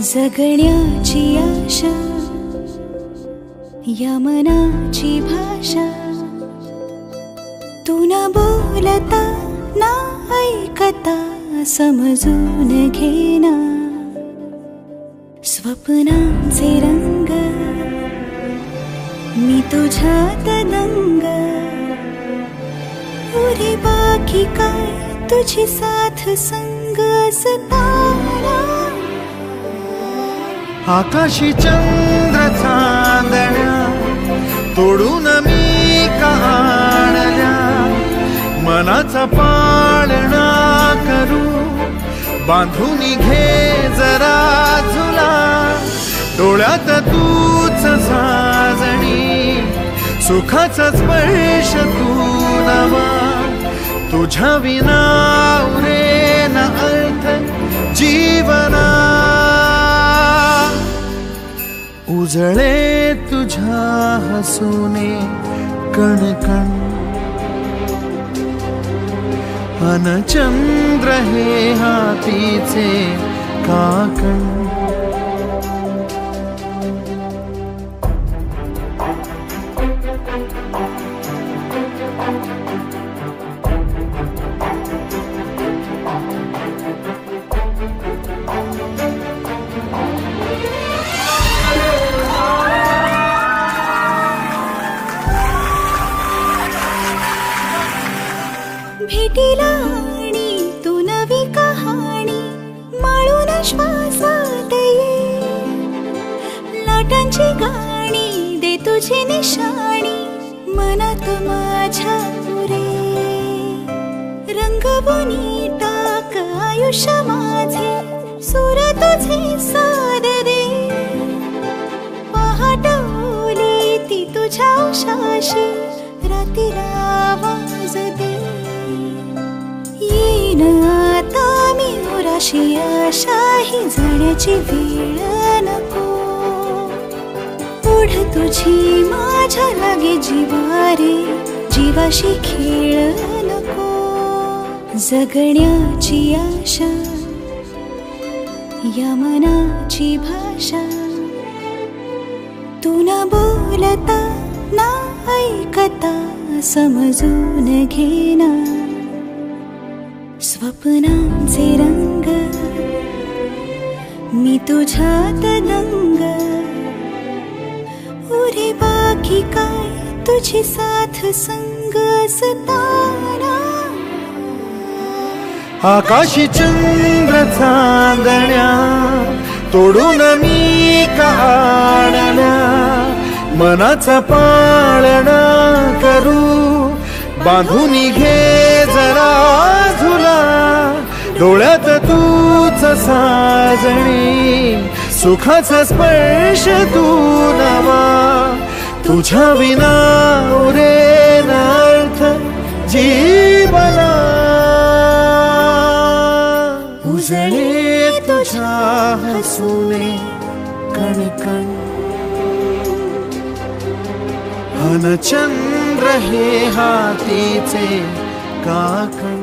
जगण्याची आशा, या मनाची भाषा, तू न बोलता ना ऐकता समजून घेना. स्वप्नांचे रंग मी तुझ्यात दंग, उरे बाकी काय तुझी साथ संग असताना. आकाशी चंद्र चांदण्या तोडून मी का आणल्या, मनाचा पाळणा करू बांधून घे जरा झुला. डोळ्यात तूच साजणी, सुखाचा स्पर्श तू नवा. तुझ्या विना उरेन अर्थ जीवना. उजळे तुझ्या हसूने कणकण, अन चंद्र हे हातीचे काकण. भेटीला आणि तू नवी कहाणी माळून श्वासात ये. लाटांची गाणी दे तुझी निशाणी मनात माझ्या पुरे. रंगवून टाक आयुष्य माझे, सूर तुझे साद दे. पहाट ओली ती तुझ्या उशाशी, रातीला आवाज दे. येईन आता मी उराशी आशा, ही जाण्याची वेळ नको. पुढ तुझी माझ्या लागे जीवारे, जीवाशी खेळ नको. जगण्याची आशा, या मनाची भाषा, तू न बोलता ना ऐकता समजून घेना. स्वप्नांचे रंग मी तुझ्यात दंग, उरे बाकी काय तुझी साथ संग असताना. आकाशी चंद्र चांदण्या तोडून मी का आणल्या, मनाचा पाळणा करू बांधून घे जरा झुला. डोळ्यात तूच साजणी, सुखाचा स्पर्श तू नवा. तुझ्या विना उरेन अर्थ जीवना. उजळे तुझ्या हसूने कणकण, अन चंद्र हे हातीचे काकण.